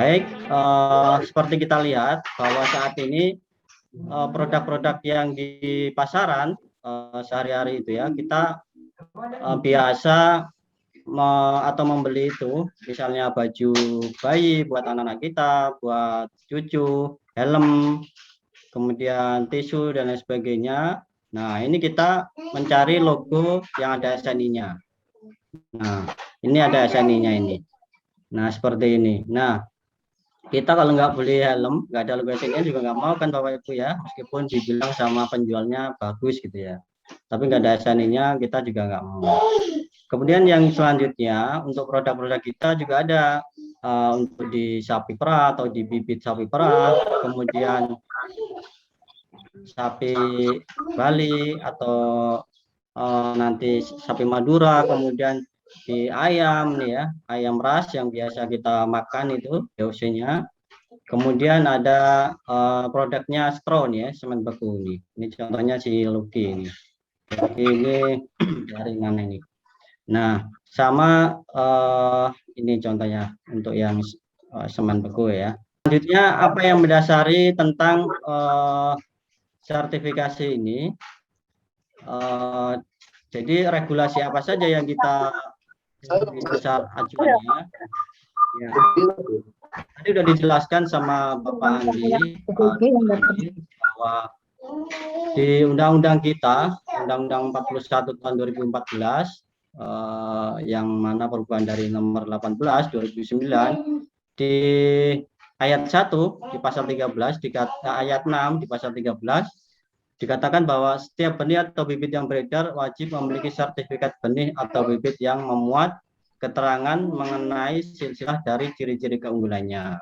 Baik, seperti kita lihat bahwa saat ini produk-produk yang di pasaran sehari-hari itu ya, kita biasa atau membeli itu, misalnya baju bayi buat anak-anak kita, buat cucu, helm, kemudian tisu dan lain sebagainya. Nah, ini kita mencari logo yang ada SNI-nya. Nah, ini ada SNI-nya ini. Nah, seperti ini. Nah, kita kalau nggak beli helm, nggak ada logo SNI juga nggak mau kan Bapak Ibu ya, meskipun dibilang sama penjualnya bagus gitu ya. Tapi nggak ada SNI-nya, kita juga nggak mau. Kemudian yang selanjutnya untuk produk-produk kita juga ada untuk di sapi perah atau di bibit sapi perah, kemudian sapi Bali atau nanti sapi Madura, kemudian di ayam nih ya, ayam ras yang biasa kita makan itu DOC-nya. Kemudian ada produknya Stron ya, semen beku ini. Ini contohnya si Lucky ini. Ini dari mana ini? Nah, sama ini contohnya untuk yang semen beku ya. Selanjutnya apa yang mendasari tentang sertifikasi ini? Jadi regulasi apa saja yang kita dasar acuannya? Ya. Tadi sudah dijelaskan sama Bapak Andi bahwa di undang-undang kita, Undang-Undang 41 tahun 2014, yang mana perubahan dari nomor 18 2009 di ayat 1 di pasal 13 di ayat 6 di pasal 13 dikatakan bahwa setiap benih atau bibit yang beredar wajib memiliki sertifikat benih atau bibit yang memuat keterangan mengenai silsilah dari ciri-ciri keunggulannya.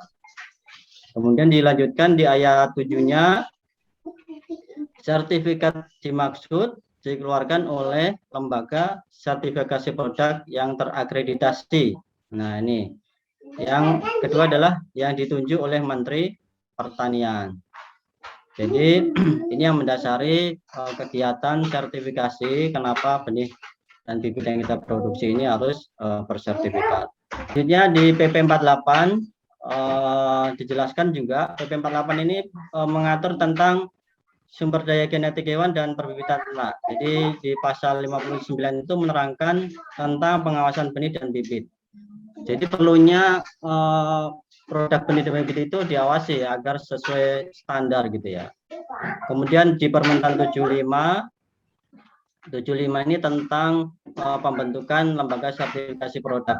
Kemudian dilanjutkan di ayat 7-nya, sertifikat dimaksud dikeluarkan oleh lembaga sertifikasi produk yang terakreditasi. Nah, ini. Yang kedua adalah yang ditunjuk oleh Menteri Pertanian. Jadi ini yang mendasari kegiatan sertifikasi kenapa benih dan bibit yang kita produksi ini harus bersertifikat. Selanjutnya di PP 48 dijelaskan juga, PP 48 ini mengatur tentang sumber daya genetik hewan dan perbibitan ternak. Jadi di pasal 59 itu menerangkan tentang pengawasan benih dan bibit. Jadi perlunya produk benih dan bibit itu diawasi agar sesuai standar gitu ya. Kemudian di Permentan 75 ini tentang pembentukan lembaga sertifikasi produk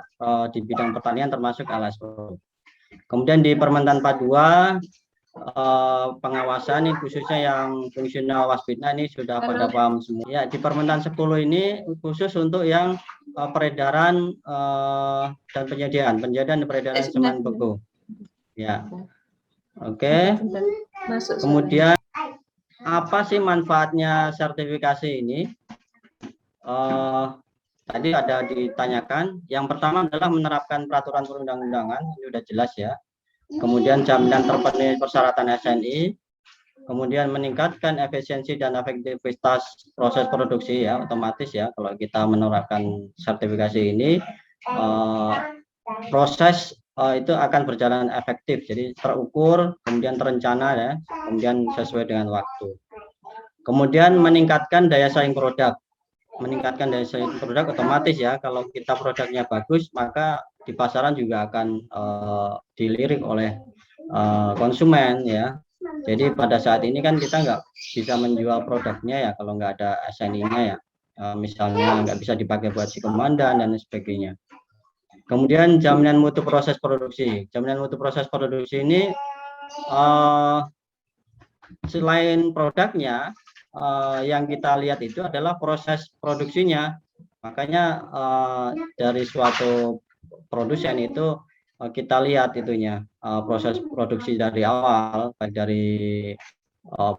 di bidang pertanian termasuk LSO. Kemudian di Permentan 42 pengawasan ini khususnya yang fungsional waspita ini sudah pada paham semua. Ya, di Permentan 10 ini khusus untuk yang peredaran dan penyediaan dan peredaran semen beku. Ya. Oke. Kemudian apa sih manfaatnya sertifikasi ini? Tadi ada ditanyakan. Yang pertama adalah menerapkan peraturan perundang-undangan, ini sudah jelas ya. Kemudian jaminan terpenuhi persyaratan SNI, kemudian meningkatkan efisiensi dan efektivitas proses produksi ya, otomatis ya kalau kita menerapkan sertifikasi ini proses itu akan berjalan efektif, jadi terukur, kemudian terencana ya, kemudian sesuai dengan waktu. Kemudian meningkatkan daya saing produk. Meningkatkan daya saing produk otomatis ya, kalau kita produknya bagus maka di pasaran juga akan dilirik oleh konsumen ya. Jadi pada saat ini kan kita nggak bisa menjual produknya ya kalau nggak ada SNI-nya ya. Misalnya nggak bisa dipakai buat si komandan dan sebagainya. Kemudian jaminan mutu proses produksi. Jaminan mutu proses produksi ini selain produknya, yang kita lihat itu adalah proses produksinya. Makanya dari suatu produsen itu kita lihat itunya proses produksi dari awal, baik dari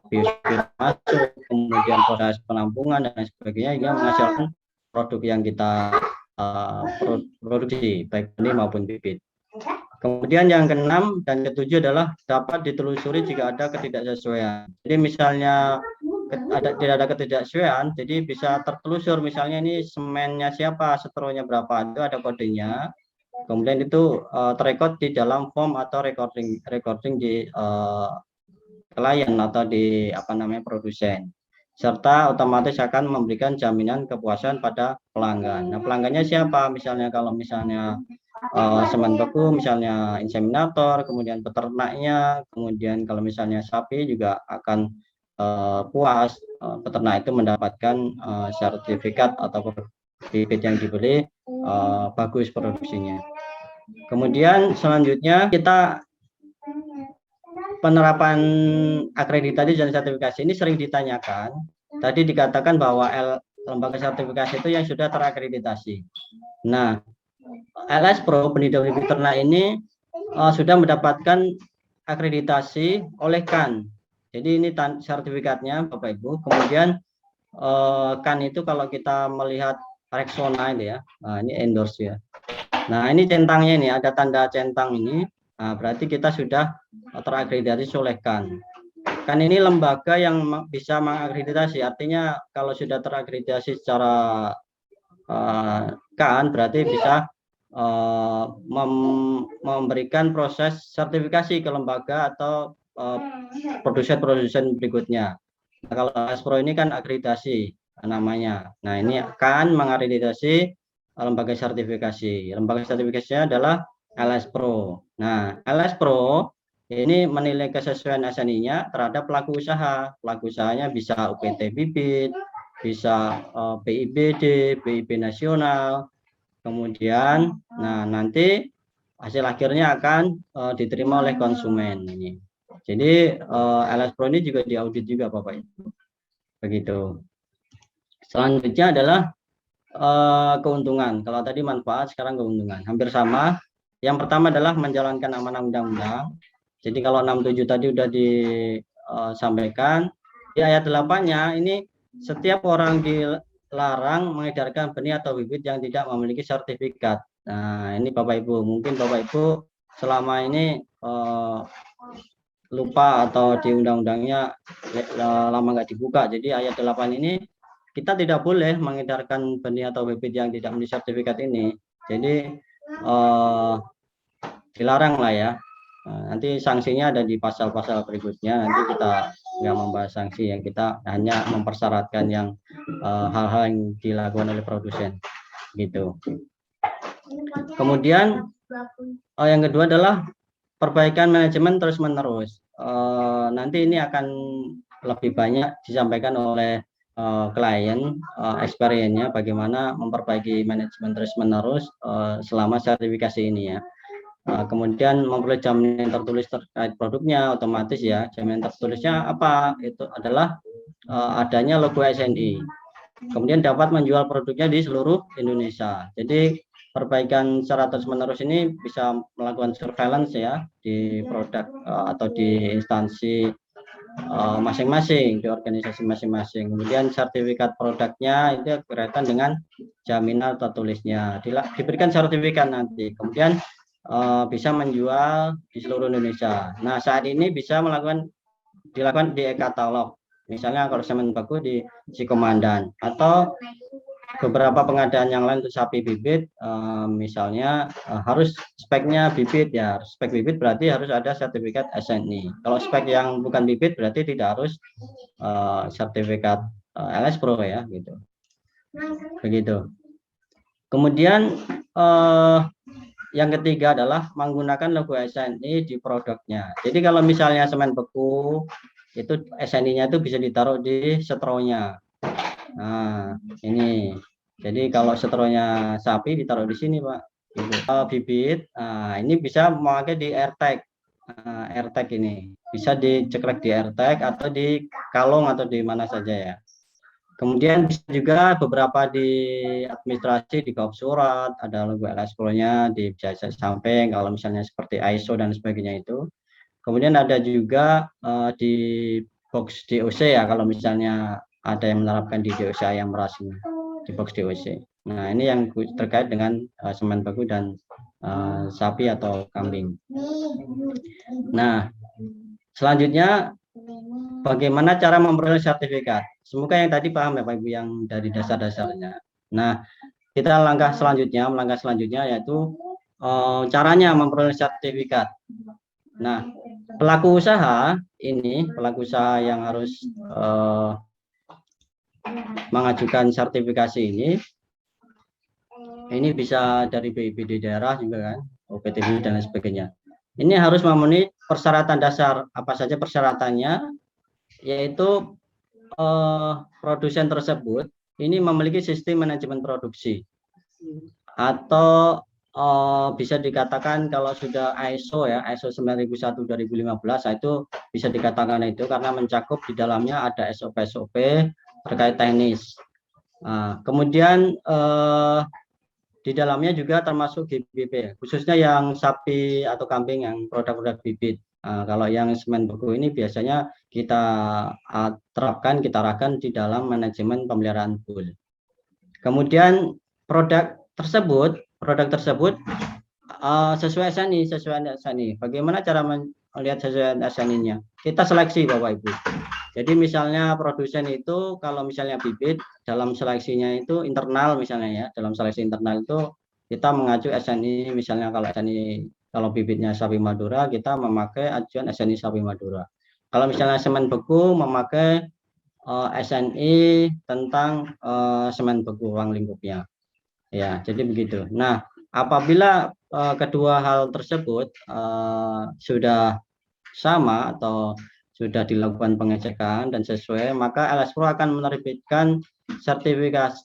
biospir masuk, kemudian proses penampungan dan sebagainya hingga menghasilkan produk yang kita produksi baik benih maupun bibit. Kemudian yang keenam dan ketujuh adalah dapat ditelusuri jika ada ketidaksesuaian. Jadi misalnya tidak ada ketidaksesuaian, jadi bisa tertelusur misalnya ini semennya siapa, seteronya berapa, itu ada kodenya. Kemudian itu terrekod di dalam form atau recording di klien atau di produsen, serta otomatis akan memberikan jaminan kepuasan pada pelanggan. Nah, pelanggannya siapa? Misalnya kalau misalnya semen beku, misalnya inseminator, kemudian peternaknya, kemudian kalau misalnya sapi juga akan puas, peternak itu mendapatkan sertifikat atau bibit yang dibeli bagus produksinya. Kemudian selanjutnya kita penerapan akreditasi dan sertifikasi ini sering ditanyakan. Tadi dikatakan bahwa lembaga sertifikasi itu yang sudah terakreditasi. Nah, LS Pro pendidik ternak ini sudah mendapatkan akreditasi oleh CAN. Jadi ini sertifikatnya Bapak Ibu. Kemudian CAN itu kalau kita melihat Rexona ini ya, nah, ini endorse ya. Nah, ini centangnya ini, ada tanda centang ini. Nah, berarti kita sudah terakreditasi oleh CAN. CAN ini lembaga yang bisa mengakreditasi, artinya kalau sudah terakreditasi secara CAN berarti bisa memberikan proses sertifikasi ke lembaga atau produsen-produsen berikutnya. Nah, kalau ASPRO ini kan akreditasi namanya. Nah, ini CAN mengakreditasi lembaga sertifikasi. Lembaga sertifikasinya adalah LS Pro. Nah, LS Pro ini menilai kesesuaian SNI-nya terhadap pelaku usaha. Pelaku usahanya bisa UPT bibit, bisa BIBD, BIB nasional. Kemudian, nah nanti hasil akhirnya akan diterima oleh konsumen ini. Jadi LS Pro ini juga diaudit juga Bapak Ibu. Begitu. Selanjutnya adalah keuntungan. Kalau tadi manfaat, sekarang keuntungan. Hampir sama. Yang pertama adalah menjalankan amanah undang-undang. Jadi kalau 67 tadi sudah disampaikan, di ayat 8-nya ini setiap orang dilarang mengedarkan benih atau bibit yang tidak memiliki sertifikat. Nah, ini Bapak Ibu, mungkin Bapak Ibu selama ini lupa atau di undang-undangnya lama nggak dibuka. Jadi ayat 8 ini kita tidak boleh mengedarkan benih atau bibit yang tidak memiliki sertifikat ini. Jadi dilarang lah ya. Nanti sanksinya ada di pasal-pasal berikutnya. Nanti kita nggak membahas sanksi, yang kita hanya mempersyaratkan yang hal-hal yang dilakukan oleh produsen gitu. Kemudian yang kedua adalah perbaikan manajemen terus-menerus. Nanti ini akan lebih banyak disampaikan oleh klien, experience-nya bagaimana memperbaiki manajemen terus-menerus selama sertifikasi ini ya. Kemudian memperoleh jaminan tertulis terkait produknya, otomatis ya. Jaminan tertulisnya apa? Itu adalah adanya logo SNI. Kemudian dapat menjual produknya di seluruh Indonesia. Jadi perbaikan secara terus-menerus ini bisa melakukan surveillance ya di produk atau di instansi masing-masing, di organisasi masing-masing. Kemudian sertifikat produknya itu berkaitan dengan jaminan tertulisnya. Diberikan sertifikat nanti. Kemudian bisa menjual di seluruh Indonesia. Nah, saat ini bisa dilakukan di e-katalog. Misalnya kalau semen baku di Komandan, atau beberapa pengadaan yang lain untuk sapi bibit, misalnya harus speknya bibit ya. Spek bibit berarti harus ada sertifikat SNI. Kalau spek yang bukan bibit berarti tidak harus sertifikat LS Pro ya gitu. Begitu. Kemudian yang ketiga adalah menggunakan logo SNI di produknya. Jadi kalau misalnya semen beku, itu SNI-nya itu bisa ditaruh di setronya. Nah, ini. Jadi kalau setronya sapi ditaruh di sini, Pak. Bibit, ini bisa memakai di AirTag. AirTag ini bisa diceklek di AirTag atau di kalung atau di mana saja ya. Kemudian bisa juga beberapa di administrasi, di kop surat, ada logo LS Pro-nya di jasa samping, kalau misalnya seperti ISO dan sebagainya itu. Kemudian ada juga di box DOC ya, kalau misalnya ada yang menerapkan di DOC ayam ras ini, di box DOC. Nah, ini yang terkait dengan semen baku dan sapi atau kambing. Nah, selanjutnya bagaimana cara memperoleh sertifikat? Semoga yang tadi paham ya Pak Ibu, yang dari dasar-dasarnya. Nah, kita melangkah selanjutnya yaitu caranya memperoleh sertifikat. Nah, pelaku usaha yang harus mengajukan sertifikasi ini bisa dari BPD daerah juga kan, OPTD dan lain sebagainya. Ini harus memenuhi persyaratan dasar. Apa saja persyaratannya? Yaitu produsen tersebut ini memiliki sistem manajemen produksi, atau bisa dikatakan kalau sudah ISO ya, ISO 9001/2015, itu bisa dikatakan itu karena mencakup di dalamnya ada SOP-SOP terkait teknis. Kemudian di dalamnya juga termasuk GBP, khususnya yang sapi atau kambing yang produk-produk bibit. Kalau yang semen beku ini biasanya kita terapkan, kita arahkan di dalam manajemen pemeliharaan bull. Kemudian produk tersebut sesuai SNI. Bagaimana cara melihat sesuai SNI-nya? Kita seleksi Bapak Ibu. Jadi misalnya produsen itu kalau misalnya bibit, dalam seleksinya itu internal misalnya ya, dalam seleksi internal itu kita mengacu SNI, misalnya kalau bibitnya sapi Madura, kita memakai acuan SNI sapi Madura. Kalau misalnya semen beku, memakai SNI tentang semen beku ruang lingkupnya. Ya, jadi begitu. Nah, apabila kedua hal tersebut sudah sama atau sudah dilakukan pengecekan dan sesuai, maka LS Pro akan menerbitkan sertifikat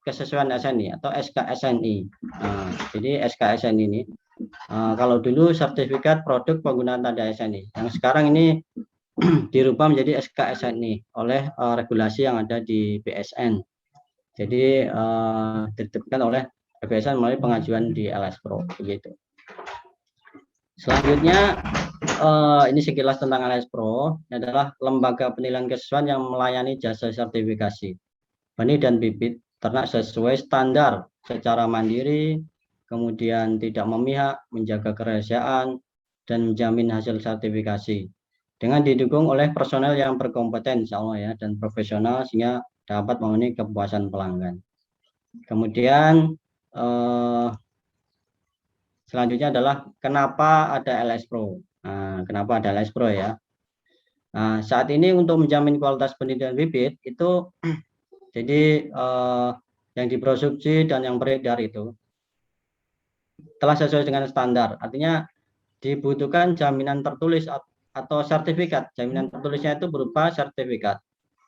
kesesuaian SNI atau SKSNI. Jadi SKSNI ini, kalau dulu sertifikat produk penggunaan tanda SNI, yang sekarang ini dirubah menjadi SKSNI oleh regulasi yang ada di BSN. Jadi diterbitkan oleh BSN melalui pengajuan di LS Pro begitu. Selanjutnya ini sekilas tentang LS Pro. Ini adalah lembaga penilaian kesesuaian yang melayani jasa sertifikasi benih dan bibit ternak sesuai standar secara mandiri, kemudian tidak memihak, menjaga kerahasiaan, dan menjamin hasil sertifikasi dengan didukung oleh personel yang berkompeten insya Allah ya, dan profesional sehingga dapat memenuhi kepuasan pelanggan. Kemudian selanjutnya adalah kenapa ada LS Pro. Kenapa ada LS Pro ya? Nah, saat ini untuk menjamin kualitas benih dan bibit itu jadi yang diproduksi dan yang beredar itu telah sesuai dengan standar. Artinya dibutuhkan jaminan tertulis atau sertifikat. Jaminan tertulisnya itu berupa sertifikat.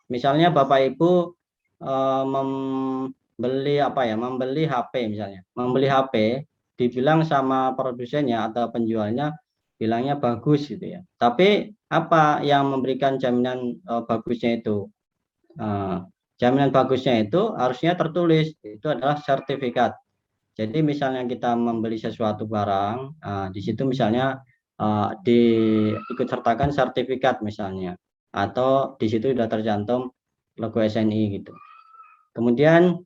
Misalnya Bapak Ibu membeli HP misalnya. Membeli HP dibilang sama produsennya atau penjualnya bilangnya bagus gitu ya. Tapi apa yang memberikan jaminan bagusnya itu? Jaminan bagusnya itu harusnya tertulis, itu adalah sertifikat. Jadi misalnya kita membeli sesuatu barang, di situ misalnya diikut sertakan sertifikat misalnya, atau di situ sudah tercantum logo SNI gitu. Kemudian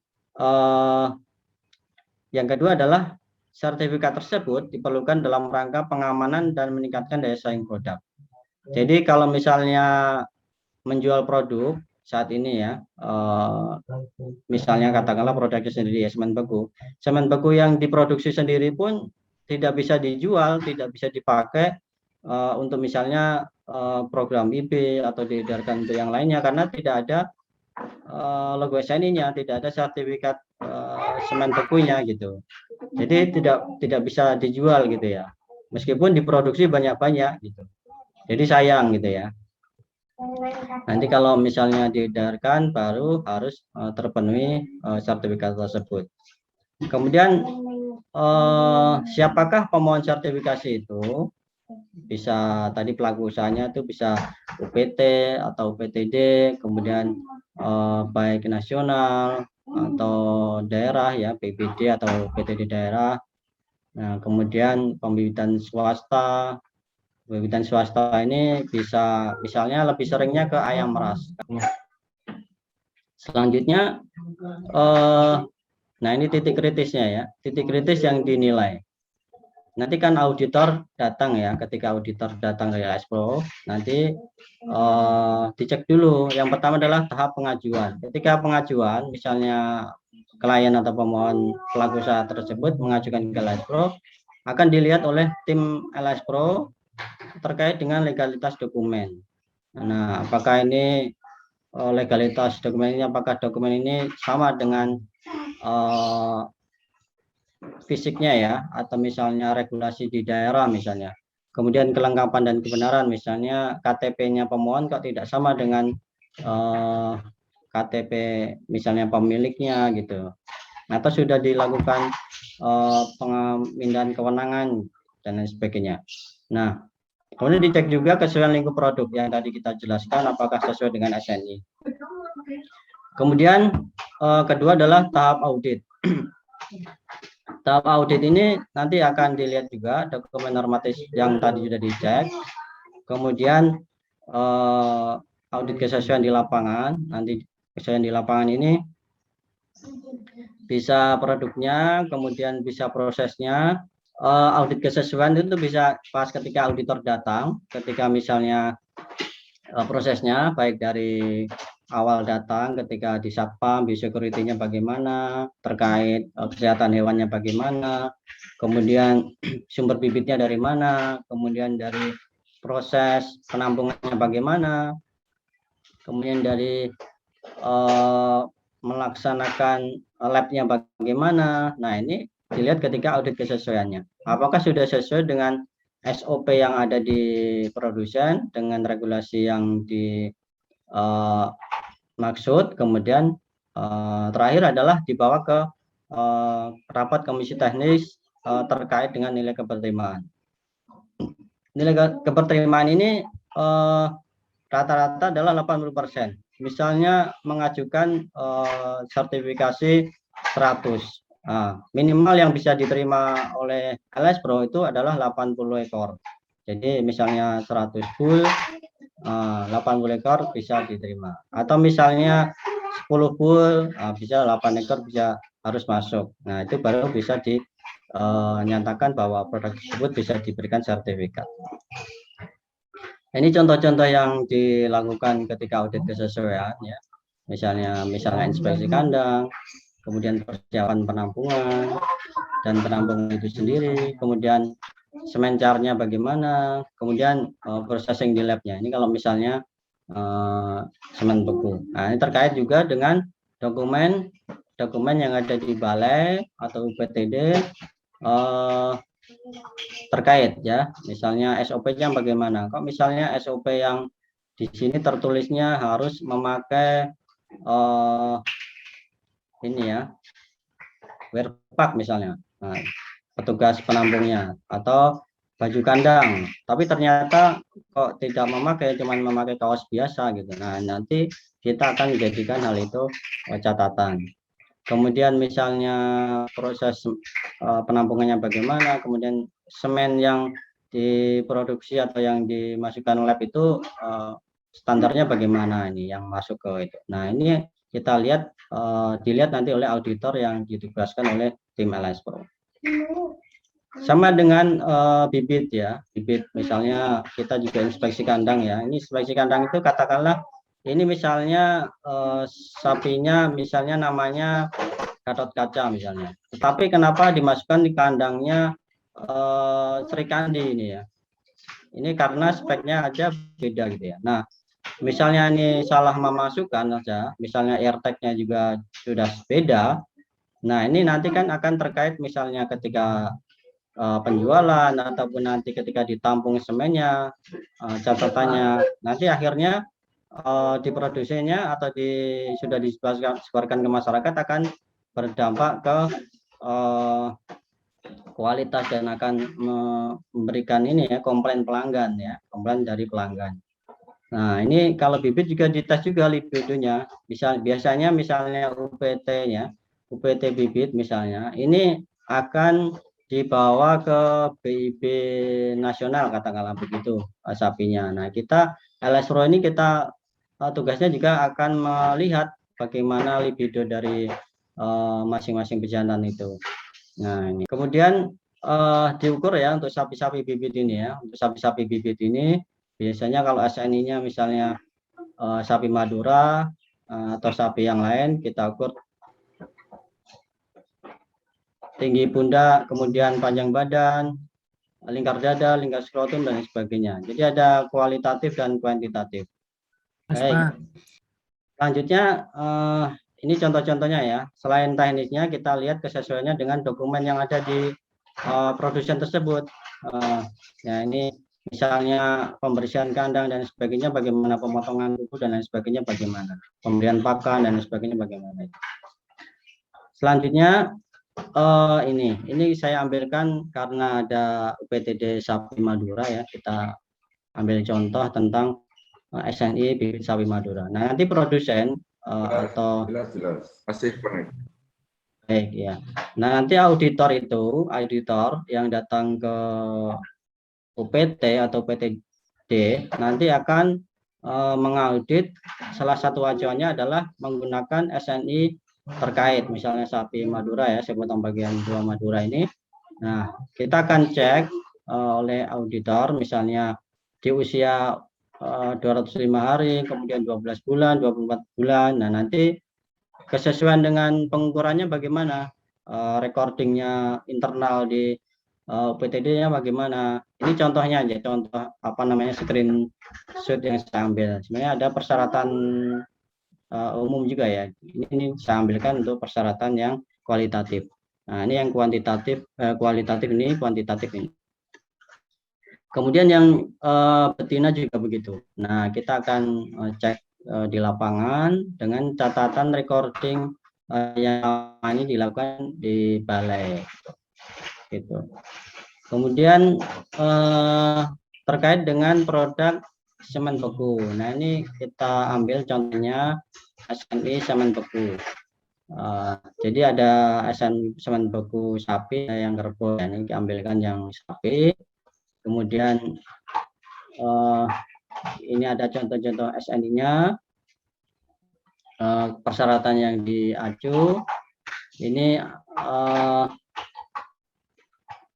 yang kedua adalah sertifikat tersebut diperlukan dalam rangka pengamanan dan meningkatkan daya saing produk. Jadi kalau misalnya menjual produk saat ini ya, misalnya katakanlah produknya sendiri ya, semen beku yang diproduksi sendiri pun tidak bisa dijual, tidak bisa dipakai untuk misalnya program IB atau diedarkan untuk yang lainnya karena tidak ada logo SNI-nya, tidak ada sertifikat semen bekunya gitu. Jadi tidak bisa dijual gitu ya. Meskipun diproduksi banyak-banyak gitu. Jadi sayang gitu ya. Nanti kalau misalnya diedarkan baru harus terpenuhi sertifikat tersebut. Kemudian siapakah pemohon sertifikasi itu? Bisa tadi pelaku usahanya itu bisa UPT atau UPTD, kemudian baik nasional atau daerah ya, PPD atau PTD daerah. Nah, kemudian pembibitan swasta. Pembibitan swasta ini bisa misalnya lebih seringnya ke ayam ras. Selanjutnya nah ini titik kritisnya ya, titik kritis yang dinilai. nanti kan auditor datang ya, ketika auditor datang dari LS Pro, nanti dicek dulu. Yang pertama adalah tahap pengajuan. Ketika pengajuan, misalnya klien atau pemohon pelaku usaha tersebut mengajukan ke LS Pro, akan dilihat oleh tim LS Pro terkait dengan legalitas dokumen. Nah, apakah ini legalitas dokumen ini, apakah dokumen ini sama dengan fisiknya ya, atau misalnya regulasi di daerah misalnya. Kemudian kelengkapan dan kebenaran, misalnya KTP-nya pemohon kok tidak sama dengan KTP misalnya pemiliknya gitu. Atau sudah dilakukan pemindahan kewenangan dan lain sebagainya. Nah, kemudian dicek juga kesesuaian lingkup produk yang tadi kita jelaskan apakah sesuai dengan SNI. Kemudian kedua adalah tahap audit. Tahap audit ini nanti akan dilihat juga dokumen normatif yang tadi sudah dicek. Kemudian audit kesesuaian di lapangan. Nanti kesesuaian di lapangan ini bisa produknya, kemudian bisa prosesnya. Audit kesesuaian itu bisa pas ketika auditor datang, ketika misalnya prosesnya baik dari awal datang ketika di satpam, di security-nya bagaimana, terkait kesehatan hewannya bagaimana, kemudian sumber bibitnya dari mana, kemudian dari proses penampungannya bagaimana, kemudian dari melaksanakan lab-nya bagaimana. Nah, ini dilihat ketika audit kesesuaiannya. Apakah sudah sesuai dengan SOP yang ada di produsen, dengan regulasi yang di maksud, kemudian terakhir adalah dibawa ke rapat komisi teknis terkait dengan nilai keberterimaan. Nilai keberterimaan ini rata-rata adalah 80%. Misalnya mengajukan sertifikasi 100. Minimal yang bisa diterima oleh LS Pro itu adalah 80 ekor. Jadi misalnya 100 full, 80 ekor bisa diterima. Atau misalnya 10 full, bisa 8 ekor bisa harus masuk. Nah, itu baru bisa dinyatakan bahwa produk tersebut bisa diberikan sertifikat. Ini contoh-contoh yang dilakukan ketika audit kesesuaian ya. Misalnya inspeksi kandang, kemudian persiapan penampungan dan penampungan itu sendiri, kemudian semencarnya bagaimana, kemudian processing di labnya. Ini kalau misalnya semen beku. Nah, ini terkait juga dengan dokumen yang ada di balai atau UPTD terkait ya. Misalnya SOP-nya bagaimana. Kok misalnya SOP yang di sini tertulisnya harus memakai ini ya, wear pack misalnya. Nah, petugas penampungnya atau baju kandang, tapi ternyata kok tidak memakai, cuman memakai kaos biasa gitu. Nah, nanti kita akan menjadikan hal itu catatan. Kemudian misalnya proses penampungannya bagaimana, kemudian semen yang diproduksi atau yang dimasukkan lab itu standarnya bagaimana ini yang masuk ke itu. Nah, ini kita lihat dilihat nanti oleh auditor yang ditugaskan oleh tim LS Pro. Sama dengan bibit ya, bibit misalnya kita juga inspeksi kandang ya. Ini inspeksi kandang itu katakanlah ini misalnya sapinya misalnya namanya Gatot Kaca misalnya. Tetapi kenapa dimasukkan di kandangnya Sri Kandi ini ya? Ini karena speknya aja beda gitu ya. Nah, misalnya ini salah memasukkan saja, misalnya airtag-nya juga sudah beda. Nah, ini nanti kan akan terkait misalnya ketika penjualan ataupun nanti ketika ditampung semennya, catatannya. Nanti akhirnya di produsennya atau sudah disebarkan ke masyarakat akan berdampak ke kualitas dan akan memberikan ini ya komplain pelanggan ya, komplain dari pelanggan. Nah, ini kalau bibit juga dites juga libidonya. Biasanya misalnya UPT-nya, UPT bibit misalnya, ini akan dibawa ke BIP nasional katakanlah begitu sapinya. Nah, kita LS Pro ini kita tugasnya juga akan melihat bagaimana libido dari masing-masing pejantan itu. Nah, ini kemudian diukur ya untuk sapi-sapi bibit ini ya. Untuk sapi-sapi bibit ini biasanya kalau SNI-nya misalnya sapi Madura atau sapi yang lain, kita ukur tinggi pundak, kemudian panjang badan, lingkar dada, lingkar skrotum, dan sebagainya. Jadi ada kualitatif dan kuantitatif. Baik. Selanjutnya ini contoh-contohnya ya. Selain teknisnya, kita lihat kesesuaiannya dengan dokumen yang ada di produsen tersebut. Ya ini misalnya pembersihan kandang dan sebagainya, bagaimana pemotongan kuku dan lain sebagainya, bagaimana pemberian pakan dan sebagainya, bagaimana. Selanjutnya ini saya ambilkan karena ada UPTD sapi Madura ya, kita ambil contoh tentang SNI bibit sapi Madura. Nah nanti produsen atau jelas masih connect. Baik ya. Nah nanti auditor yang datang ke UPT atau UPTD nanti akan mengaudit, salah satu acuannya adalah menggunakan SNI terkait, misalnya sapi Madura ya, saya potong bagian 2 Madura ini. Nah, kita akan cek oleh auditor, misalnya di usia 205 hari, kemudian 12 bulan, 24 bulan. Nah, nanti kesesuaian dengan pengukurannya bagaimana, recordingnya internal di UPTD-nya bagaimana. Ini contohnya aja, contoh apa namanya screenshot yang saya ambil. Sebenarnya ada persyaratan umum juga ya. Ini saya ambilkan untuk persyaratan yang kualitatif. Nah, ini yang kuantitatif, kualitatif ini, kuantitatif ini. Kemudian yang betina juga begitu. Nah, kita akan cek di lapangan dengan catatan recording yang ini dilakukan di balai. Gitu. Kemudian terkait dengan produk semen beku. Nah, ini kita ambil contohnya SNI semen beku. Jadi ada semen beku sapi yang kerbau, ini diambilkan yang sapi. Kemudian ini ada contoh-contoh SNI-nya, persyaratan yang diacu. Ini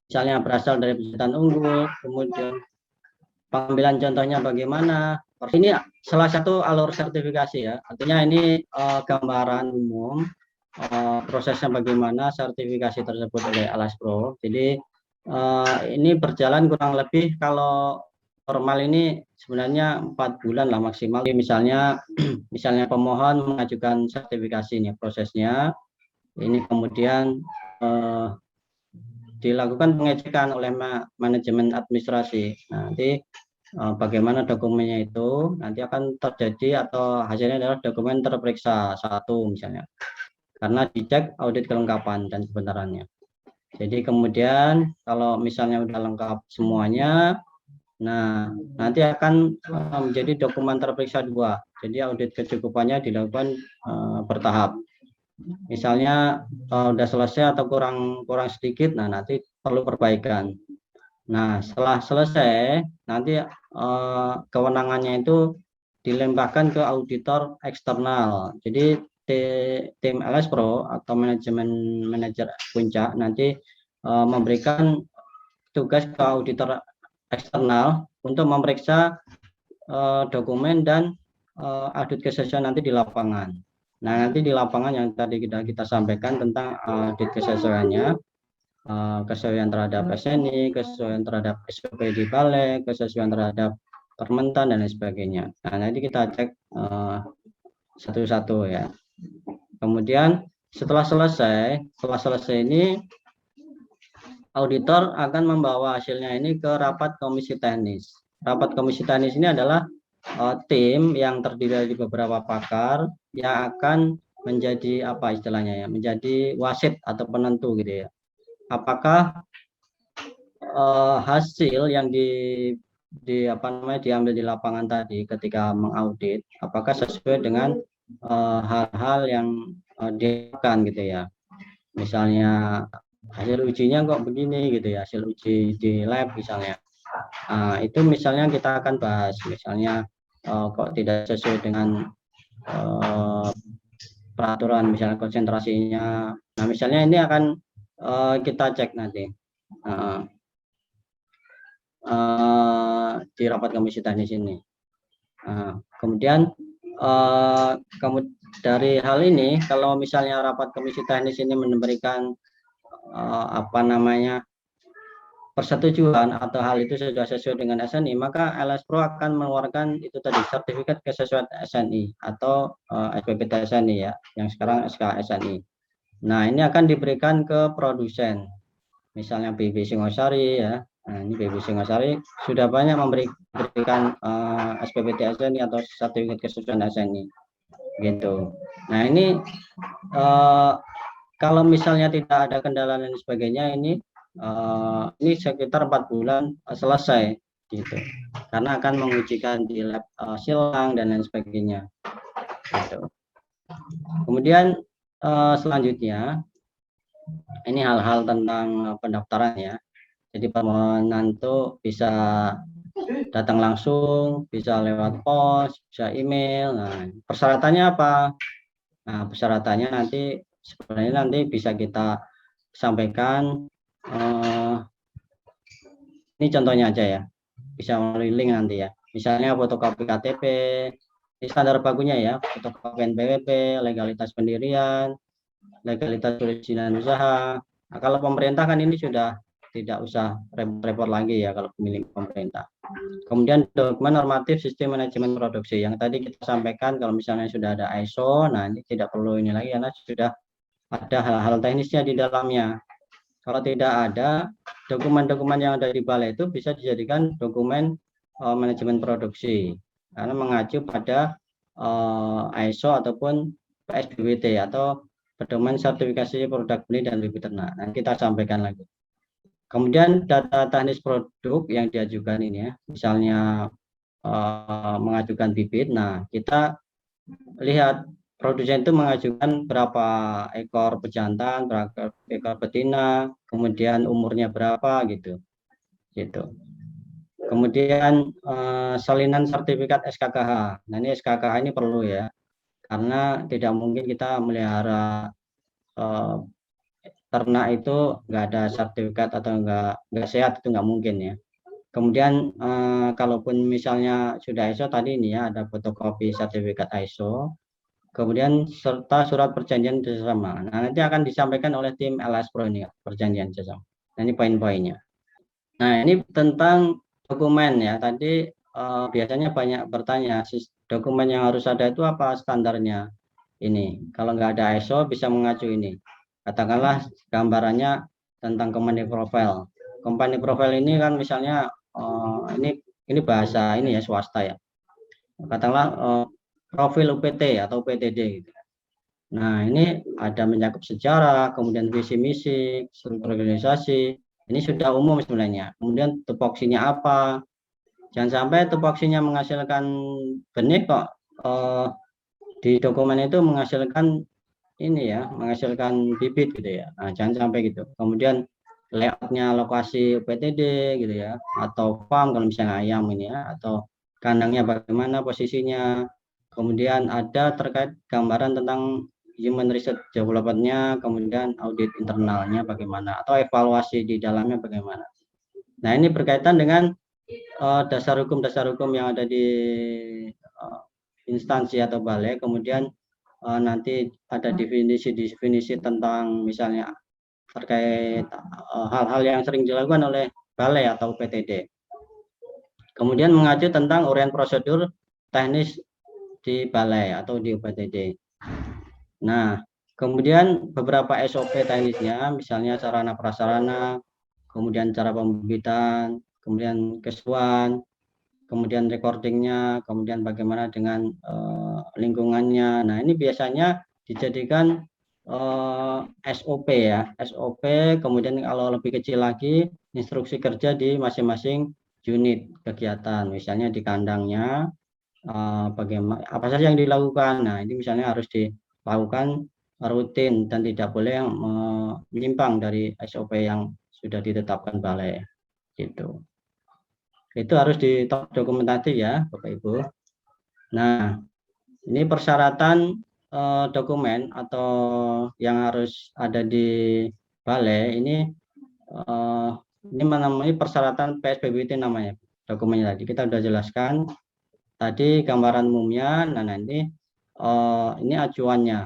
misalnya berasal dari pejantan unggul, kemudian pengambilan contohnya bagaimana. Ini salah satu alur sertifikasi ya, artinya ini gambaran umum prosesnya bagaimana sertifikasi tersebut oleh Alaspro. Jadi ini berjalan kurang lebih kalau formal ini sebenarnya 4 bulan lah maksimal. Misalnya pemohon mengajukan sertifikasi ini prosesnya, ini kemudian dilakukan pengecekan oleh manajemen administrasi. Nanti bagaimana dokumennya itu nanti akan terjadi atau hasilnya adalah dokumen terperiksa 1 misalnya, karena dicek audit kelengkapan dan kebenarannya. Jadi kemudian kalau misalnya udah lengkap semuanya, nah nanti akan menjadi dokumen terperiksa 2. Jadi audit kecukupannya dilakukan bertahap. Misalnya udah selesai atau kurang sedikit, nah nanti perlu perbaikan. Nah setelah selesai nanti kewenangannya itu dilempahkan ke auditor eksternal. Jadi tim LS Pro atau manajer puncak nanti memberikan tugas ke auditor eksternal untuk memeriksa dokumen dan audit kesesuaian nanti di lapangan. Nah nanti di lapangan yang tadi kita sampaikan tentang audit kesesuaiannya, kesesuaian terhadap SNI, kesesuaian terhadap SOP di balai, kesesuaian terhadap permentan dan lain sebagainya. Nah nanti kita cek satu-satu ya. Kemudian setelah selesai ini auditor akan membawa hasilnya ini ke rapat komisi teknis. Rapat komisi teknis ini adalah tim yang terdiri dari beberapa pakar yang akan menjadi apa istilahnya ya, menjadi wasit atau penentu gitu ya. Apakah hasil yang diambil di lapangan tadi ketika mengaudit, apakah sesuai dengan hal-hal yang dilakukan gitu ya. Misalnya hasil ujinya kok begini gitu ya, hasil uji di lab misalnya. Itu misalnya kita akan bahas, misalnya kok tidak sesuai dengan peraturan, misalnya konsentrasinya. Nah misalnya ini akan kita cek nanti. di rapat komisi teknis ini. Kemudian dari hal ini, kalau misalnya rapat komisi teknis ini memberikan persetujuan atau hal itu sudah sesuai dengan SNI, maka LS Pro akan mengeluarkan itu tadi sertifikat kesesuaian SNI atau SPPT SNI ya, yang sekarang SK SNI. Nah, ini akan diberikan ke produsen, misalnya BB Singosari ya. Nah, ini BB Singosari sudah banyak memberikan SPPT SNI atau sertifikat kesesuaian SNI, gitu. Nah, ini kalau misalnya tidak ada kendala dan sebagainya, ini sekitar 4 bulan selesai gitu, karena akan mengujikan di lab silang dan lain sebagainya gitu. Kemudian selanjutnya ini hal-hal tentang pendaftaran ya. Jadi permohonan itu bisa datang langsung, bisa lewat pos, bisa email. Nah, persyaratannya apa? Nah, persyaratannya sebenarnya nanti bisa kita sampaikan. Ini contohnya aja ya, bisa melalui link nanti ya. Misalnya fotokopi KTP, ini standar bakunya ya, fotokopi NPWP, legalitas pendirian, legalitas perizinan usaha. Nah, kalau pemerintah kan ini sudah tidak usah repot-repot lagi ya kalau pemilik pemerintah. Kemudian dokumen normatif sistem manajemen produksi yang tadi kita sampaikan, kalau misalnya sudah ada ISO, nah ini tidak perlu ini lagi karena sudah ada hal-hal teknisnya di dalamnya. Kalau tidak ada, dokumen-dokumen yang ada di balai itu bisa dijadikan dokumen manajemen produksi karena mengacu pada ISO ataupun PSBWT atau pedoman sertifikasi produk benih dan bibit ternak. Nah, kita sampaikan lagi. Kemudian data teknis produk yang diajukan ini ya, misalnya mengajukan bibit. Nah, kita lihat produsen itu mengajukan berapa ekor pejantan, berapa ekor betina, kemudian umurnya berapa gitu. Kemudian salinan sertifikat SKKH. Nah, ini SKKH ini perlu ya, karena tidak mungkin kita melihara ternak itu nggak ada sertifikat atau nggak sehat, itu nggak mungkin ya. Kemudian kalaupun misalnya sudah ISO tadi ini ya, ada fotokopi sertifikat ISO, kemudian serta surat perjanjian kerjasama. Nah, nanti akan disampaikan oleh tim LS Pro ini ya, perjanjian kerjasama. Nah, ini poin-poinnya. Nah, ini tentang dokumen ya. Tadi biasanya banyak bertanya, dokumen yang harus ada itu apa standarnya? Ini, kalau nggak ada ISO bisa mengacu ini. Katakanlah gambarannya tentang company profile. Company profile ini kan misalnya ini bahasa ini ya swasta ya. Katakanlah profil UPT atau PTD gitu. Nah, ini ada menyangkut sejarah, kemudian visi misi, struktur organisasi. Ini sudah umum sebenarnya. Kemudian tupoksinya apa? Jangan sampai tupoksinya menghasilkan benih kok di dokumen itu menghasilkan ini ya, menghasilkan bibit gitu ya. Nah, jangan sampai gitu. Kemudian layoutnya lokasi PTD gitu ya, atau farm kalau misalnya ayam ini ya, atau kandangnya bagaimana posisinya. Kemudian ada terkait gambaran tentang human research development-nya, kemudian audit internalnya bagaimana, atau evaluasi di dalamnya bagaimana. Nah, ini berkaitan dengan dasar hukum yang ada di instansi atau balai. Kemudian nanti ada definisi tentang misalnya terkait hal-hal yang sering dilakukan oleh balai atau PTD. Kemudian mengacu tentang uraian prosedur teknis di balai atau di UPTD. Nah, kemudian beberapa SOP teknisnya, misalnya sarana prasarana, kemudian cara pembibitan, kemudian kesuan, kemudian recordingnya, kemudian bagaimana dengan lingkungannya. Nah, ini biasanya dijadikan SOP ya, SOP. Kemudian kalau lebih kecil lagi, instruksi kerja di masing-masing unit kegiatan, misalnya di kandangnya bagaimana apa saja yang dilakukan. Nah, ini misalnya harus dilakukan rutin dan tidak boleh yang menyimpang dari SOP yang sudah ditetapkan balai gitu. Itu harus dokumentasi ya Bapak Ibu. Nah, ini persyaratan dokumen atau yang harus ada di balai ini ini namanya persyaratan PSBBT namanya dokumennya tadi kita sudah jelaskan tadi gambaran umumnya. Nah nanti ini acuannya.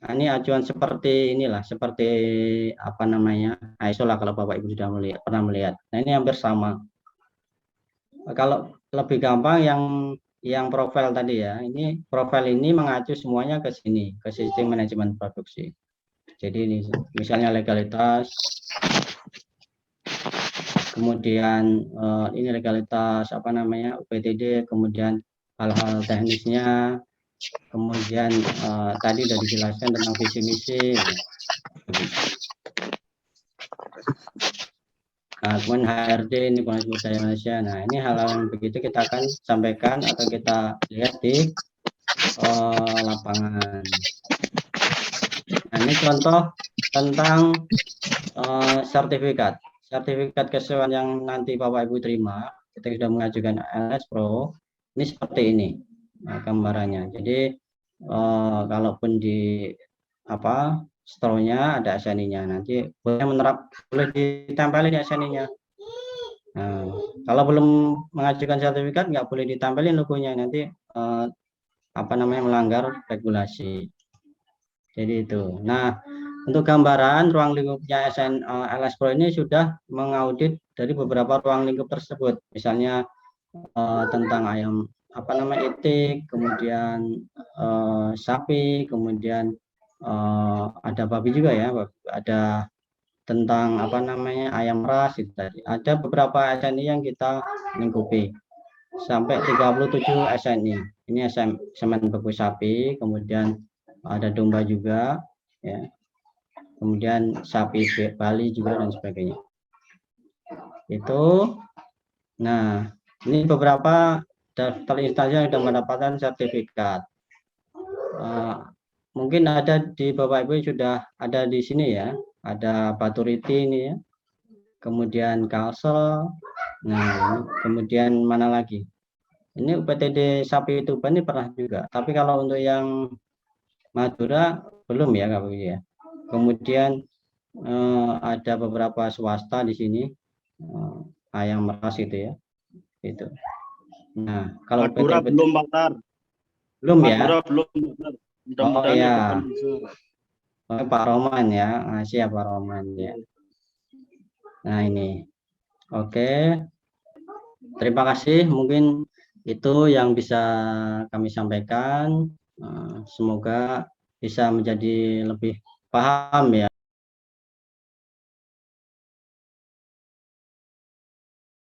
Nah, ini acuan seperti inilah, seperti apa namanya ISO lah kalau Bapak Ibu sudah pernah melihat. Nah ini hampir sama. Kalau lebih gampang yang profil tadi ya, ini profil ini mengacu semuanya ke sini, ke sistem manajemen produksi. Jadi ini misalnya legalitas, kemudian ini legalitas apa namanya UPTD, kemudian hal-hal teknisnya, kemudian tadi sudah dijelaskan tentang visi misi. Nah, kemudian HRD ini Kongres Budaya Malaysia. Nah ini hal-hal yang begitu kita akan sampaikan atau kita lihat di lapangan. Nah, ini contoh tentang sertifikat kesesuaian yang nanti Bapak Ibu terima ketika sudah mengajukan LS Pro. Ini seperti ini gambarannya. Jadi kalaupun di apa store-nya ada SNI-nya, nanti boleh ditempelin SNI-nya. Nah, kalau belum mengajukan sertifikat nggak boleh ditempelin logonya, nanti apa namanya melanggar regulasi. Jadi itu. Nah, untuk gambaran ruang lingkupnya LS Pro ini sudah mengaudit dari beberapa ruang lingkup tersebut. Misalnya tentang ayam apa namanya etik, kemudian sapi, kemudian ada babi juga ya, ada tentang apa namanya ayam ras itu tadi. Ada beberapa SNI yang kita lingkupi sampai 37 SNI. Ini semen beku sapi, kemudian ada domba juga, ya. Kemudian sapi Bali juga dan sebagainya. Itu. Nah, ini beberapa daftar instansi yang sudah mendapatkan sertifikat. Mungkin ada di Bapak Ibu sudah ada di sini ya. Ada Baturiti ini ya. Kemudian Kalsel. Nah, kemudian mana lagi? Ini UPTD sapi Tuban ini pernah juga. Tapi kalau untuk yang Madura belum ya Kak ya. Kemudian ada beberapa swasta di sini ayam meras itu ya. Itu. Nah, kalau Madura belum Pak. Belum ya? Madura belum. Oh ya. Oh, Pak Roman ya. Siap Pak Roman ya. Nah, ini. Oke. Terima kasih. Mungkin itu yang bisa kami sampaikan. Semoga bisa menjadi lebih paham ya.